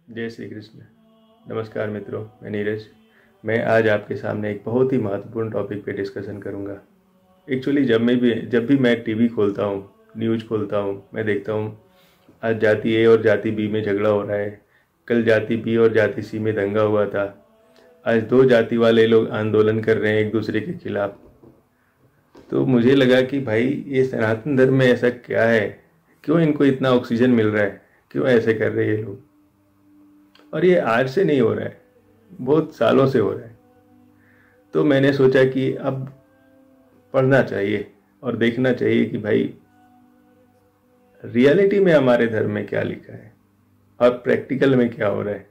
जय श्री कृष्ण। नमस्कार मित्रों, मैं नीरज। मैं आज आपके सामने एक बहुत ही महत्वपूर्ण टॉपिक पे डिस्कशन करूँगा। एक्चुअली जब भी मैं टीवी खोलता हूँ, न्यूज़ खोलता हूँ, मैं देखता हूँ आज जाति ए और जाति बी में झगड़ा हो रहा है, कल जाति बी और जाति सी में दंगा हुआ था, आज दो जाति वाले लोग आंदोलन कर रहे हैं एक दूसरे के खिलाफ। तो मुझे लगा कि भाई ये सनातन धर्म में ऐसा क्या है, क्यों इनको इतना ऑक्सीजन मिल रहा है, क्यों ऐसे कर रहे हैं ये लोग। और ये आज से नहीं हो रहा है, बहुत सालों से हो रहा है। तो मैंने सोचा कि अब पढ़ना चाहिए और देखना चाहिए कि भाई रियलिटी में हमारे धर्म में क्या लिखा है और प्रैक्टिकल में क्या हो रहा है।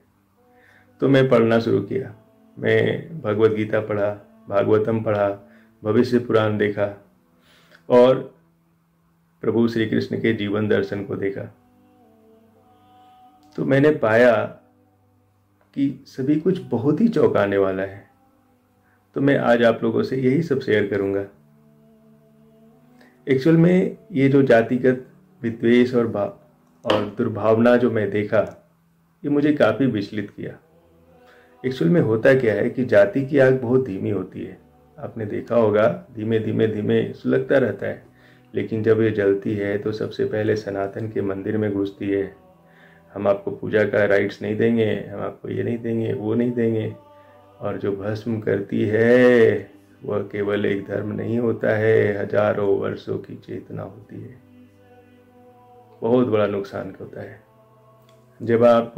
तो मैं पढ़ना शुरू किया। मैं भगवत गीता पढ़ा, भागवतम पढ़ा, भविष्य पुराण देखा और प्रभु श्री कृष्ण के जीवन दर्शन को देखा। तो मैंने पाया कि सभी कुछ बहुत ही चौंकाने वाला है। तो मैं आज आप लोगों से यही सब शेयर करूंगा। एक्चुअल में ये जो जातिगत विद्वेष और दुर्भावना जो मैं देखा, ये मुझे काफ़ी विचलित किया। एक्चुअल में होता क्या है कि जाति की आग बहुत धीमी होती है। आपने देखा होगा, धीमे धीमे धीमे सुलगता रहता है, लेकिन जब ये जलती है तो सबसे पहले सनातन के मंदिर में घुसती है। हम आपको पूजा का राइट्स नहीं देंगे, हम आपको ये नहीं देंगे, वो नहीं देंगे। और जो भस्म करती है वह केवल एक धर्म नहीं होता है, हजारों वर्षों की चेतना होती है। बहुत बड़ा नुकसान होता है। जब आप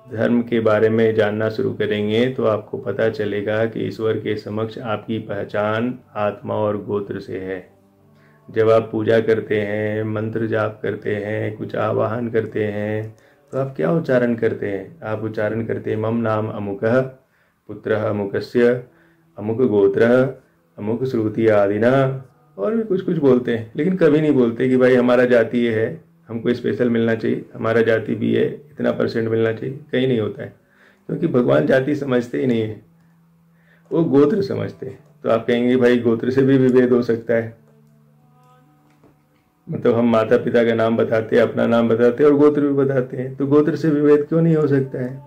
धर्म के बारे में जानना शुरू करेंगे तो आपको पता चलेगा कि ईश्वर के समक्ष आपकी पहचान आत्मा और गोत्र से है। जब आप पूजा करते हैं, मंत्र जाप करते हैं, कुछ आवाहन करते हैं, तो आप क्या उच्चारण करते हैं? आप उच्चारण करते हैं मम नाम अमुकः पुत्रः अमुकस्य अमुक गोत्रः अमुक श्रुति आदिना, और भी कुछ कुछ बोलते हैं। लेकिन कभी नहीं बोलते कि भाई हमारा जाति ये है, हमको स्पेशल मिलना चाहिए, हमारा जाति भी है, इतना % मिलना चाहिए। कहीं नहीं होता है, क्योंकि भगवान जाति समझते ही नहीं है, वो गोत्र समझते हैं। तो आप कहेंगे भाई गोत्र से भी विभेद हो सकता है, मतलब हम माता पिता का नाम बताते हैं, अपना नाम बताते हैं और गोत्र भी बताते हैं, तो गोत्र से विभेद क्यों नहीं हो सकता है?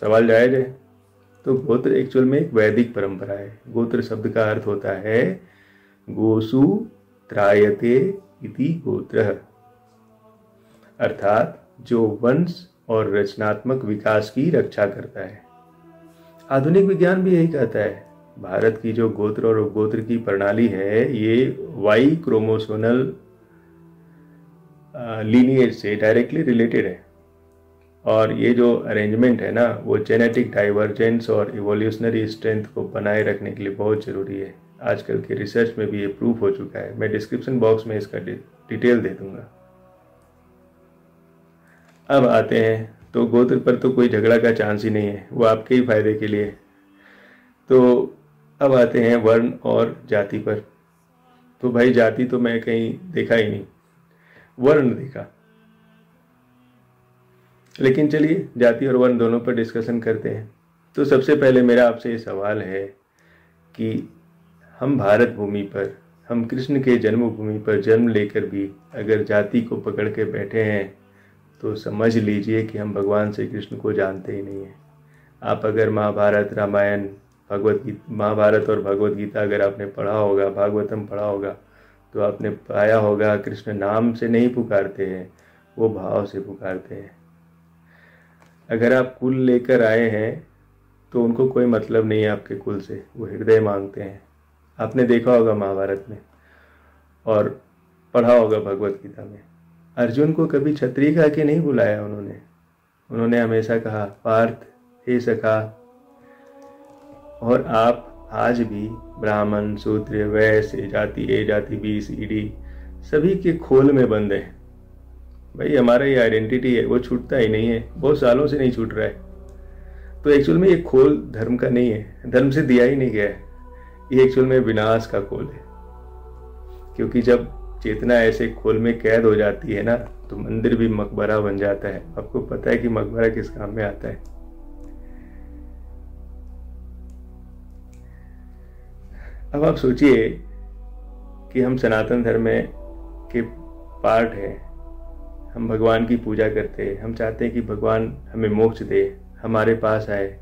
सवाल जायज है। तो गोत्र एक्चुअल में एक वैदिक परंपरा है। गोत्र शब्द का अर्थ होता है गोसु त्रायते इति गोत्रः, अर्थात जो वंश और रचनात्मक विकास की रक्षा करता है। आधुनिक विज्ञान भी यही कहता है। भारत की जो गोत्र और उपगोत्र की प्रणाली है, ये वाई क्रोमोसोमल लीनिएज से डायरेक्टली रिलेटेड है। और ये जो अरेंजमेंट है ना, वो जेनेटिक डाइवर्जेंस और इवोल्यूशनरी स्ट्रेंथ को बनाए रखने के लिए बहुत ज़रूरी है। आजकल के रिसर्च में भी ये प्रूफ हो चुका है। मैं डिस्क्रिप्शन बॉक्स में इसका डिटेल दे दूंगा। अब आते हैं, तो गोत्र पर तो कोई झगड़ा का चांस ही नहीं है, वो आपके ही फायदे के लिए। तो अब आते हैं वर्ण और जाति पर। तो भाई जाति तो मैं कहीं देखा ही नहीं, वर्ण देखा। लेकिन चलिए जाति और वर्ण दोनों पर डिस्कशन करते हैं। तो सबसे पहले मेरा आपसे ये सवाल है कि हम भारत भूमि पर, हम कृष्ण के जन्मभूमि पर जन्म लेकर भी अगर जाति को पकड़ के बैठे हैं, तो समझ लीजिए कि हम भगवान श्री कृष्ण को जानते ही नहीं हैं। आप अगर महाभारत, रामायण, महाभारत और भगवत गीता अगर आपने पढ़ा होगा, भागवतम पढ़ा होगा, तो आपने पाया होगा कृष्ण नाम से नहीं पुकारते हैं, वो भाव से पुकारते हैं। अगर आप कुल लेकर आए हैं तो उनको कोई मतलब नहीं है आपके कुल से, वो हृदय मांगते हैं। आपने देखा होगा महाभारत में और पढ़ा होगा भगवत गीता में, अर्जुन को कभी क्षत्रिय कह के नहीं बुलाया उन्होंने हमेशा कहा पार्थ हे सखा। और आप आज भी ब्राह्मण, शूद्र, वैश्य, जाति ए, जाति बी, सी, डी सभी के खोल में बंद है। भाई हमारा ये आइडेंटिटी है, वो छूटता ही नहीं है, बहुत सालों से नहीं छूट रहा है। तो एक्चुअल में ये खोल धर्म का नहीं है, धर्म से दिया ही नहीं गया है, ये एक्चुअल में विनाश का खोल है। क्योंकि जब चेतना ऐसे खोल में कैद हो जाती है ना, तो मंदिर भी मकबरा बन जाता है। आपको पता है कि मकबरा किस काम में आता है? अब आप सोचिए कि हम सनातन धर्म के पार्ट हैं, हम भगवान की पूजा करते हैं, हम चाहते हैं कि भगवान हमें मोक्ष दे, हमारे पास आए।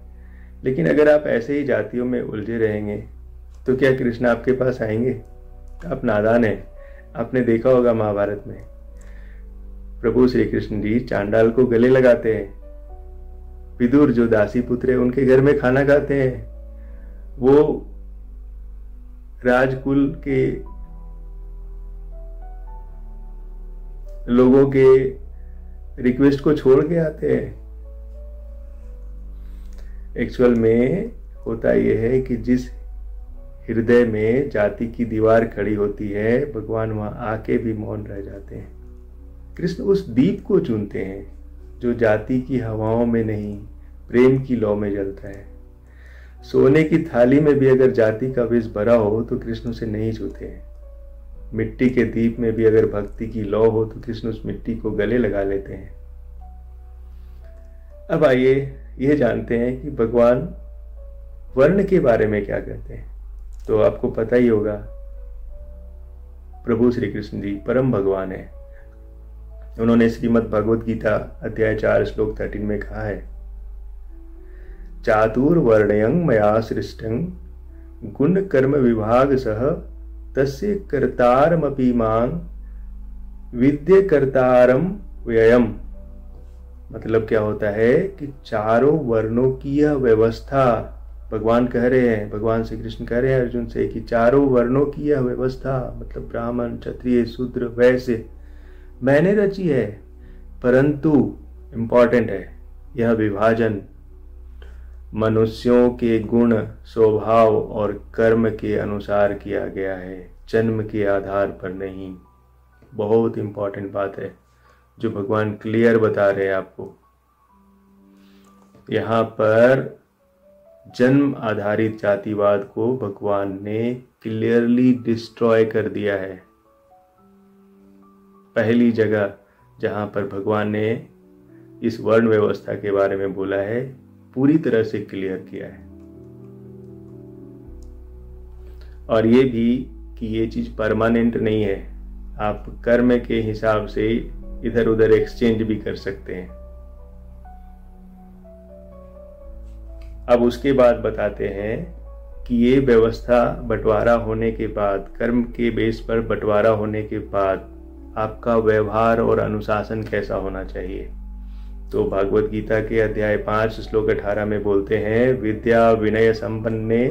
लेकिन अगर आप ऐसे ही जातियों में उलझे रहेंगे तो क्या कृष्ण आपके पास आएंगे? आप नादान हैं। आपने देखा होगा महाभारत में प्रभु श्री कृष्ण जी चांडाल को गले लगाते हैं। विदुर जो दासी पुत्र है उनके घर में खाना खाते हैं। वो राजकुल के लोगों के रिक्वेस्ट को छोड़ के आते हैं। एक्चुअल में होता यह है कि जिस हृदय में जाति की दीवार खड़ी होती है, भगवान वहां आके भी मौन रह जाते हैं। कृष्ण उस दीप को चुनते हैं जो जाति की हवाओं में नहीं, प्रेम की लौ में जलता है। सोने की थाली में भी अगर जाति का विष भरा हो तो कृष्ण उसे नहीं छूते हैं। मिट्टी के दीप में भी अगर भक्ति की लौ हो तो कृष्ण उस मिट्टी को गले लगा लेते हैं। अब आइए यह जानते हैं कि भगवान वर्ण के बारे में क्या कहते हैं। तो आपको पता ही होगा, प्रभु श्री कृष्ण जी परम भगवान है। उन्होंने श्रीमद् भगवद गीता अध्याय 4 श्लोक 13 में कहा है, चातुर्वर्ण्यं मया सृष्टं गुण कर्म विभाग सह तस्य कर्तारमपि मां विद्य कर्तारम व्ययम। मतलब क्या होता है कि चारों वर्णों की यह व्यवस्था, भगवान कह रहे हैं, भगवान श्री कृष्ण कह रहे हैं अर्जुन से कि चारों वर्णों की यह व्यवस्था, मतलब ब्राह्मण, क्षत्रिय, शूद्र, वैश्य, मैंने रची है। परंतु इंपॉर्टेंट है, यह विभाजन मनुष्यों के गुण, स्वभाव और कर्म के अनुसार किया गया है, जन्म के आधार पर नहीं। बहुत इंपॉर्टेंट बात है जो भगवान क्लियर बता रहे हैं आपको। यहां पर जन्म आधारित जातिवाद को भगवान ने क्लियरली डिस्ट्रॉय कर दिया है। पहली जगह जहां पर भगवान ने इस वर्ण व्यवस्था के बारे में बोला है, पूरी तरह से क्लियर किया है। और ये भी कि ये चीज परमानेंट नहीं है, आप कर्म के हिसाब से इधर उधर एक्सचेंज भी कर सकते हैं। अब उसके बाद बताते हैं कि ये व्यवस्था बंटवारा होने के बाद, कर्म के बेस पर बंटवारा होने के बाद आपका व्यवहार और अनुशासन कैसा होना चाहिए। तो भागवत गीता के अध्याय 5 श्लोक 18 में बोलते हैं, विद्या विनय संपन्ने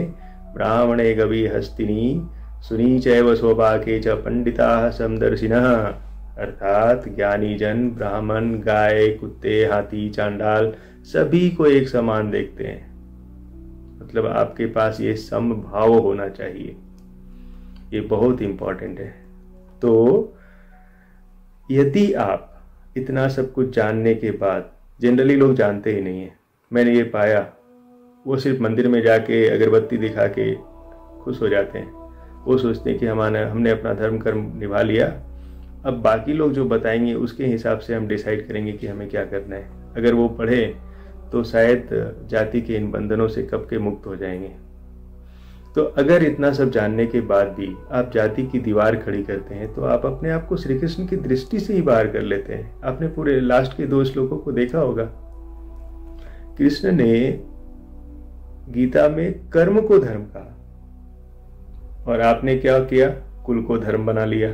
ब्राह्मणे गवी हस्तिनी सुनी चैव स्वपाके च पंडिता समदर्शिनः। अर्थात ज्ञानी जन ब्राह्मण, गाय, कुत्ते, हाथी, चांडाल सभी को एक समान देखते हैं। मतलब आपके पास ये समभाव होना चाहिए, ये बहुत इंपॉर्टेंट है। तो यदि आप इतना सब कुछ जानने के बाद, जनरली लोग जानते ही नहीं है, मैंने ये पाया, वो सिर्फ मंदिर में जाके अगरबत्ती दिखा के खुश हो जाते हैं। वो सोचते हैं कि हमने अपना धर्म कर्म निभा लिया, अब बाकी लोग जो बताएंगे उसके हिसाब से हम डिसाइड करेंगे कि हमें क्या करना है। अगर वो पढ़े तो शायद जाति के इन बंधनों से कब के मुक्त हो जाएंगे। तो अगर इतना सब जानने के बाद भी आप जाति की दीवार खड़ी करते हैं तो आप अपने आप को श्री कृष्ण की दृष्टि से ही बाहर कर लेते हैं। आपने पूरे लास्ट के 2 श्लोकों को देखा होगा। कृष्ण ने गीता में कर्म को धर्म कहा और आपने क्या किया, कुल को धर्म बना लिया।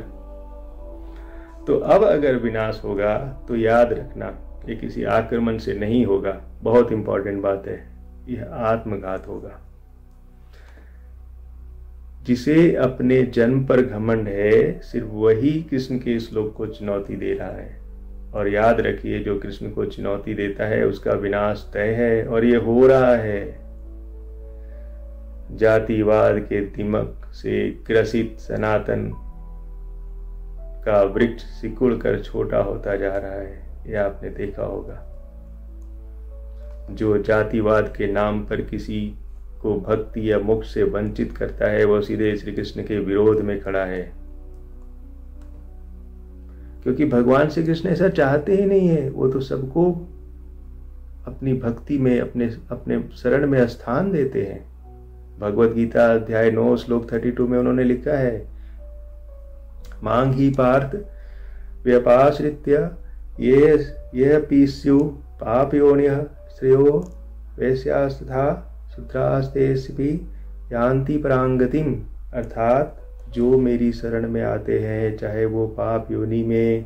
तो अब अगर विनाश होगा तो याद रखना ये किसी आक्रमण से नहीं होगा। बहुत इंपॉर्टेंट बात है, यह आत्मघात होगा। जिसे अपने जन्म पर घमंड है, सिर्फ वही कृष्ण के श्लोक को चुनौती दे रहा है। और याद रखिए, जो कृष्ण को चुनौती देता है उसका विनाश तय है और ये हो रहा है। जातिवाद के दिमक से ग्रसित सनातन का वृक्ष सिकुड़ कर छोटा होता जा रहा है, यह आपने देखा होगा। जो जातिवाद के नाम पर किसी को भक्ति या मोक्ष से वंचित करता है, वह सीधे श्री कृष्ण के विरोध में खड़ा है। क्योंकि भगवान श्री कृष्ण ऐसा चाहते ही नहीं है। वो तो सबको अपनी भक्ति में, अपने शरण में स्थान देते हैं। भगवत गीता अध्याय 9 श्लोक 32 में उन्होंने लिखा है, मांग ही पार्थ व्यपाश्रित्य ये पीस्यु पापयोनिः श्रेयो वैश्यास्तथा शूद्रास्तेऽपि यान्ति परांगतिम। अर्थात जो मेरी शरण में आते हैं, चाहे वो पाप योनि में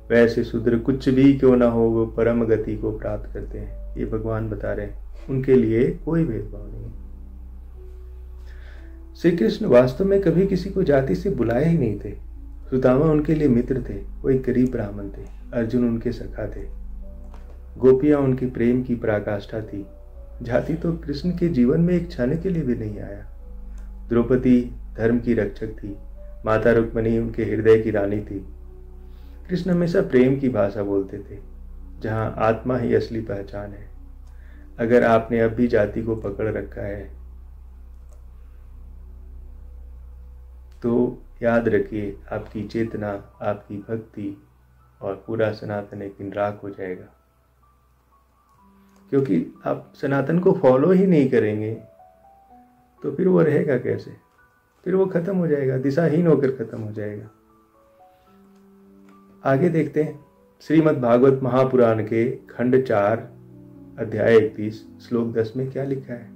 वैसे शूद्र कुछ भी क्यों ना हो, वो परम गति को प्राप्त करते हैं। ये भगवान बता रहे हैं, उनके लिए कोई भेदभाव नहीं। श्री कृष्ण वास्तव में कभी किसी को जाति से बुलाए ही नहीं थे। सुदामा उनके लिए मित्र थे, वो एक गरीब ब्राह्मण थे। अर्जुन उनके सखा थे। गोपियां उनकी प्रेम की पराकाष्ठा थी। जाति तो कृष्ण के जीवन में एक क्षण के लिए भी नहीं आया। द्रौपदी धर्म की रक्षक थी। माता रुक्मिणी उनके हृदय की रानी थी। कृष्ण हमेशा प्रेम की भाषा बोलते थे, जहां आत्मा ही असली पहचान है। अगर आपने अब भी जाति को पकड़ रखा है तो याद रखिए, आपकी चेतना, आपकी भक्ति और पूरा सनातन एक दिन राख हो जाएगा। क्योंकि आप सनातन को फॉलो ही नहीं करेंगे तो फिर वो रहेगा कैसे? फिर वो खत्म हो जाएगा, दिशाहीन होकर खत्म हो जाएगा। आगे देखते हैं श्रीमद् भागवत महापुराण के खंड 4 अध्याय 31 श्लोक 10 में क्या लिखा है।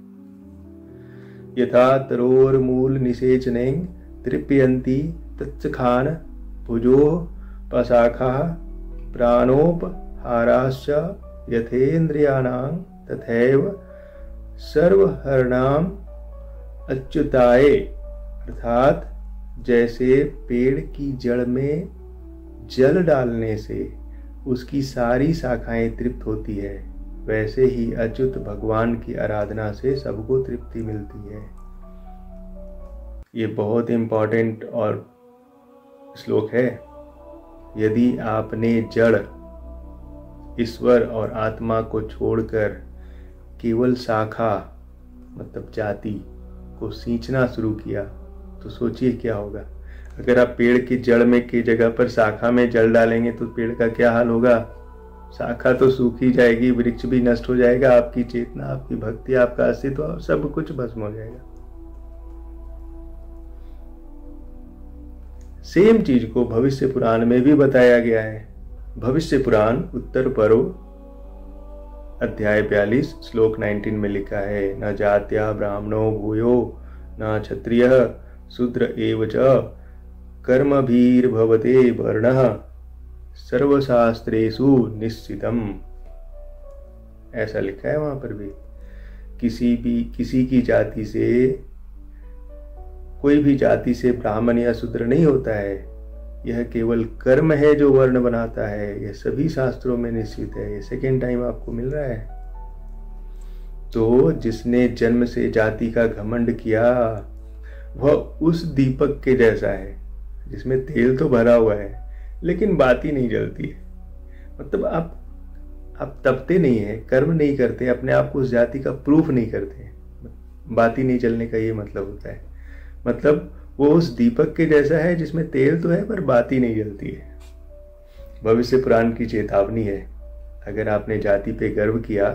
यथा तरोर्मूल निषेचने तृप्यन्ति तत्सखान भुजो पशाखा प्राणोपहाराश्च यथेन्द्रियाणां तथैव सर्वहरणाम अच्युताय। अर्थात जैसे पेड़ की जड़ में जल डालने से उसकी सारी शाखाएं तृप्त होती है, वैसे ही अच्युत भगवान की आराधना से सबको तृप्ति मिलती है। ये बहुत इंपॉर्टेंट और श्लोक है। यदि आपने जड़ ईश्वर और आत्मा को छोड़कर केवल शाखा मतलब जाति को सींचना शुरू किया तो सोचिए क्या होगा। अगर आप पेड़ की जड़ में की जगह पर शाखा में जल डालेंगे तो पेड़ का क्या हाल होगा? शाखा तो सूखी जाएगी, वृक्ष भी नष्ट हो जाएगा, आपकी चेतना, आपकी भक्ति, आपका अस्तित्व सब कुछ भस्म हो जाएगा। सेम चीज को भविष्य पुराण में भी बताया गया है। भविष्य पुराण उत्तर पर्व अध्याय 42 श्लोक 19 में लिखा है, न जात्या ब्राह्मणो भूयो न क्षत्रिय शूद्र एव च कर्मभिर्भवते वर्णः सर्वशास्त्रेषु निश्चितम। ऐसा लिखा है वहां पर भी। किसी की जाति से, कोई भी जाति से ब्राह्मण या शूद्र नहीं होता है। यह केवल कर्म है जो वर्ण बनाता है। यह सभी शास्त्रों में निश्चित है। ये सेकेंड टाइम आपको मिल रहा है। तो जिसने जन्म से जाति का घमंड किया वह उस दीपक के जैसा है जिसमें तेल तो भरा हुआ है लेकिन बाती नहीं जलती है। मतलब आप तपते नहीं है, कर्म नहीं करते, अपने आप को उस जाति का प्रूफ नहीं करते। बाती नहीं जलने का ये मतलब होता है। मतलब वो उस दीपक के जैसा है जिसमें तेल तो है पर बाती नहीं जलती है। भविष्य पुराण की चेतावनी है। अगर आपने जाति पे गर्व किया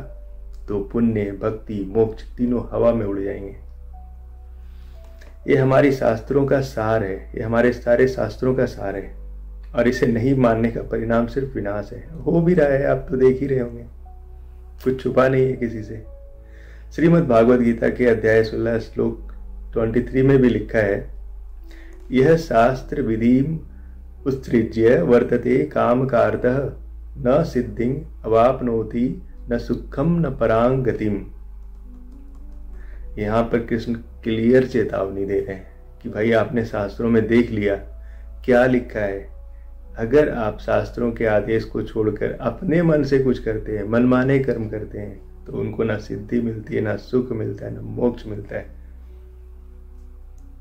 तो पुण्य, भक्ति, मोक्ष तीनों हवा में उड़ जाएंगे। ये हमारी शास्त्रों का सार है। ये हमारे सारे शास्त्रों का सार है और इसे नहीं मानने का परिणाम सिर्फ विनाश है। हो भी रहा है, आप तो देख ही रहे होंगे। कुछ छुपा नहीं है किसी से। श्रीमद् भागवत गीता के अध्याय 16 श्लोक 23 में भी लिखा है, यह शास्त्र विधिम उत्सृज्य वर्तते काम कारतः न सिद्धिं अवाप्नोति न सुखम न परां गतिम। यहाँ पर कृष्ण क्लियर चेतावनी दे रहे हैं कि भाई आपने शास्त्रों में देख लिया क्या लिखा है। अगर आप शास्त्रों के आदेश को छोड़कर अपने मन से कुछ करते हैं, मनमाने कर्म करते हैं, तो उनको ना सिद्धि मिलती है, ना सुख मिलता है, ना मोक्ष मिलता है।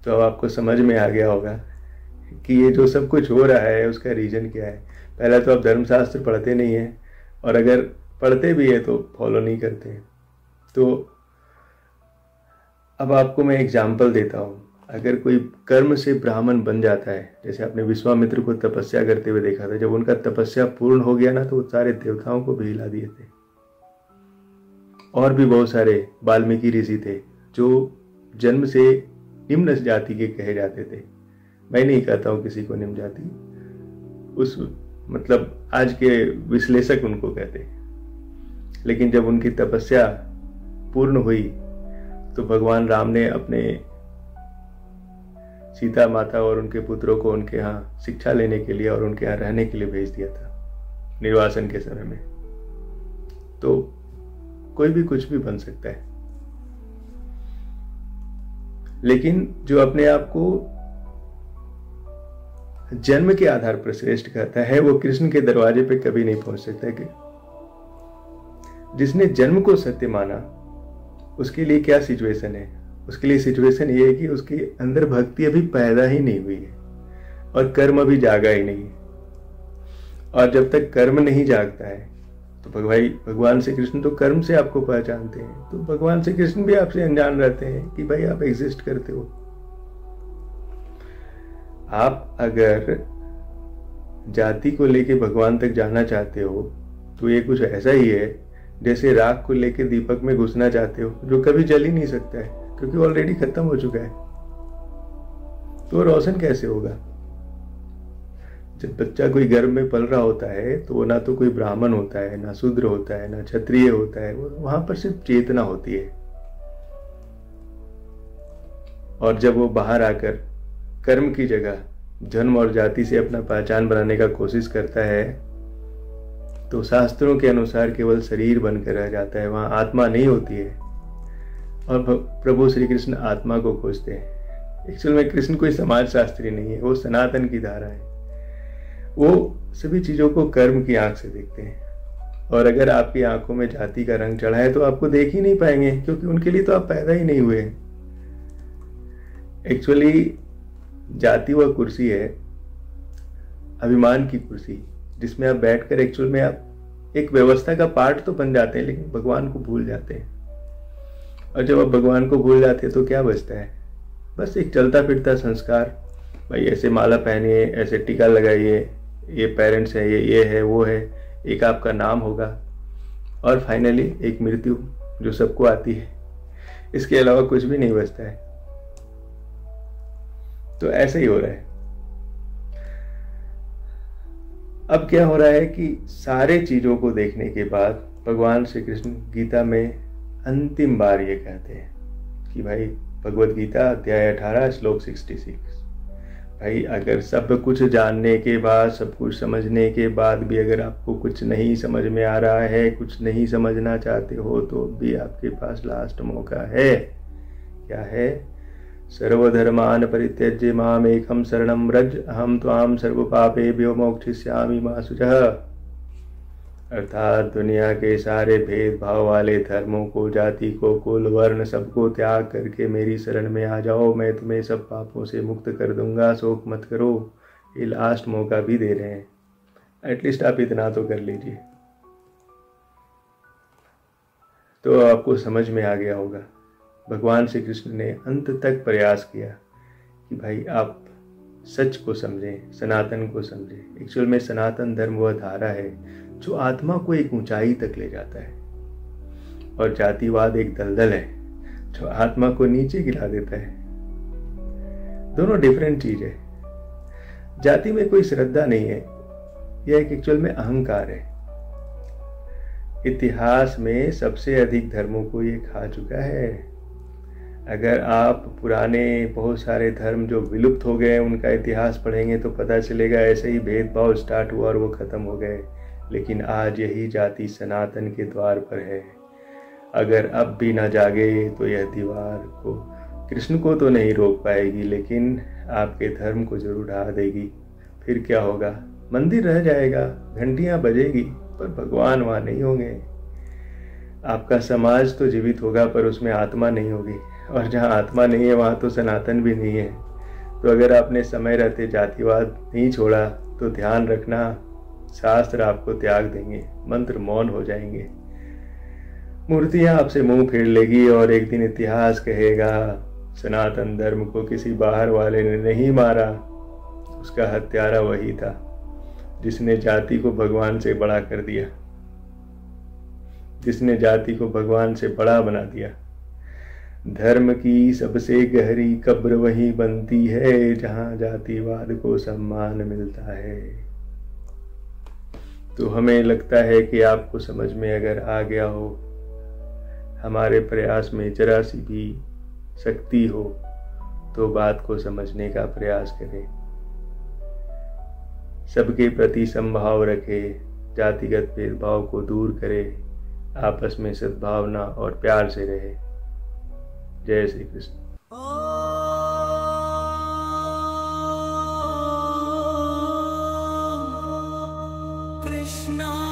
तो अब आपको समझ में आ गया होगा कि ये जो सब कुछ हो रहा है उसका रीजन क्या है। पहला तो आप धर्मशास्त्र पढ़ते नहीं है, और अगर पढ़ते भी है तो फॉलो नहीं करते हैं। तो अब आपको मैं एग्जाम्पल देता हूँ। अगर कोई कर्म से ब्राह्मण बन जाता है, जैसे आपने विश्वामित्र को तपस्या करते हुए देखा था, जब उनका तपस्या पूर्ण हो गया ना तो वो सारे देवताओं को भी हिला दिए थे। और भी बहुत सारे वाल्मीकि ऋषि थे जो जन्म से निम्न जाति के कहे जाते थे। मैं नहीं कहता हूँ किसी को निम्न जाति, उस मतलब आज के विश्लेषक उनको कहते। लेकिन जब उनकी तपस्या पूर्ण हुई तो भगवान राम ने अपने सीता माता और उनके पुत्रों को उनके यहाँ शिक्षा लेने के लिए और उनके यहाँ रहने के लिए भेज दिया था निर्वासन के समय में। तो कोई भी कुछ भी बन सकता है, लेकिन जो अपने आप को जन्म के आधार पर श्रेष्ठ कहता है वो कृष्ण के दरवाजे पे कभी नहीं पहुंच सकता। कि जिसने जन्म को सत्य माना उसके लिए क्या सिचुएशन है? उसके लिए सिचुएशन ये है कि उसके अंदर भक्ति अभी पैदा ही नहीं हुई है और कर्म अभी जागा ही नहीं है। और जब तक कर्म नहीं जागता है तो भगवान श्री कृष्ण तो कर्म से आपको पहचानते हैं, तो भगवान श्री कृष्ण भी आपसे अनजान रहते हैं कि भाई आप एग्जिस्ट करते हो। आप अगर जाति को लेके भगवान तक जाना चाहते हो तो ये कुछ ऐसा ही है जैसे राख को लेके दीपक में घुसना चाहते हो जो कभी जल ही नहीं सकता है क्योंकि ऑलरेडी खत्म हो चुका है। तो रोशन कैसे होगा? जब बच्चा कोई गर्भ में पल रहा होता है तो वो ना तो कोई ब्राह्मण होता है, ना शूद्र होता है, ना क्षत्रिय होता है, वहां पर सिर्फ चेतना होती है। और जब वो बाहर आकर कर्म की जगह जन्म और जाति से अपना पहचान बनाने का कोशिश करता है तो शास्त्रों के अनुसार केवल शरीर बनकर रह जाता है, वहां आत्मा नहीं होती है। और प्रभु श्री कृष्ण आत्मा को खोजते हैं। एक्चुअल में कृष्ण कोई समाज शास्त्री नहीं है, वो सनातन की धारा है। वो सभी चीजों को कर्म की आंख से देखते हैं। और अगर आपकी आंखों में जाति का रंग चढ़ा है तो आपको देख ही नहीं पाएंगे क्योंकि उनके लिए तो आप पैदा ही नहीं हुए। एक्चुअली जाति वह कुर्सी है, अभिमान की कुर्सी, जिसमें आप बैठकर एक्चुअल में आप एक व्यवस्था का पार्ट तो बन जाते हैं लेकिन भगवान को भूल जाते हैं। और जब आप भगवान को भूल जाते हैं तो क्या बचता है? बस एक चलता फिरता संस्कार, भाई ऐसे माला पहनिए, ऐसे टीका लगाइए, ये पेरेंट्स है, ये है, वो है, एक आपका नाम होगा और फाइनली एक मृत्यु जो सबको आती है। इसके अलावा कुछ भी नहीं बचता है। तो ऐसा ही हो रहा है। अब क्या हो रहा है कि सारे चीजों को देखने के बाद भगवान श्री कृष्ण गीता में अंतिम बार ये कहते हैं कि भाई भगवद गीता अध्याय 18 श्लोक 66, भाई अगर सब कुछ जानने के बाद, सब कुछ समझने के बाद भी अगर आपको कुछ नहीं समझ में आ रहा है, कुछ नहीं समझना चाहते हो, तो भी आपके पास लास्ट मौका है। क्या है? सर्वधर्मान परित्यज्य माम एकम शरणम व्रज अहम त्वाम सर्व पापेभ्यो मोक्षयिष्यामि मा शुचः। अर्थात दुनिया के सारे भेदभाव वाले धर्मों को, जाति को, कुल वर्ण सबको त्याग करके मेरी शरण में आ जाओ, मैं तुम्हें सब पापों से मुक्त कर दूंगा, शोक मत करो। ये लास्ट मौका भी दे रहे हैं, एटलीस्ट आप इतना तो कर लीजिए। तो आपको समझ में आ गया होगा भगवान श्री कृष्ण ने अंत तक प्रयास किया कि भाई आप सच को समझें, सनातन को समझें। एक्चुअल में सनातन धर्म वह धारा है जो आत्मा को एक ऊंचाई तक ले जाता है, और जातिवाद एक दलदल है जो आत्मा को नीचे गिरा देता है। दोनों डिफरेंट चीज है। जाति में कोई श्रद्धा नहीं है, यह एक एक्चुअल में अहंकार है। इतिहास में सबसे अधिक धर्मों को ये खा चुका है। अगर आप पुराने बहुत सारे धर्म जो विलुप्त हो गए उनका इतिहास पढ़ेंगे तो पता चलेगा ऐसे ही भेदभाव स्टार्ट हुआ और वो खत्म हो गए। लेकिन आज यही जाति सनातन के द्वार पर है। अगर अब भी ना जागे तो यह दीवार को, कृष्ण को तो नहीं रोक पाएगी लेकिन आपके धर्म को जरूर ढा देगी। फिर क्या होगा? मंदिर रह जाएगा, घंटियां बजेगी, पर भगवान वहां नहीं होंगे। आपका समाज तो जीवित होगा पर उसमें आत्मा नहीं होगी, और जहाँ आत्मा नहीं है वहाँ तो सनातन भी नहीं है। तो अगर आपने समय रहते जातिवाद नहीं छोड़ा तो ध्यान रखना, शास्त्र आपको त्याग देंगे, मंत्र मौन हो जाएंगे, मूर्तियां आपसे मुंह फेर लेगी और एक दिन इतिहास कहेगा सनातन धर्म को किसी बाहर वाले ने नहीं मारा, उसका हत्यारा वही था जिसने जाति को भगवान से बड़ा कर दिया, जिसने जाति को भगवान से बड़ा बना दिया। धर्म की सबसे गहरी कब्र वही बनती है जहां जातिवाद को सम्मान मिलता है। तो हमें लगता है कि आपको समझ में अगर आ गया हो, हमारे प्रयास में जरा सी भी शक्ति हो, तो बात को समझने का प्रयास करें। सबके प्रति समभाव रखें, जातिगत भेदभाव को दूर करें, आपस में सद्भावना और प्यार से रहे। जय श्री कृष्ण। Krishna